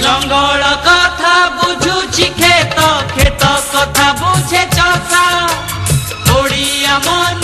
लंगड़ कथा बुझुछि खेत खेत कथा बुझे चषा ओडिया मन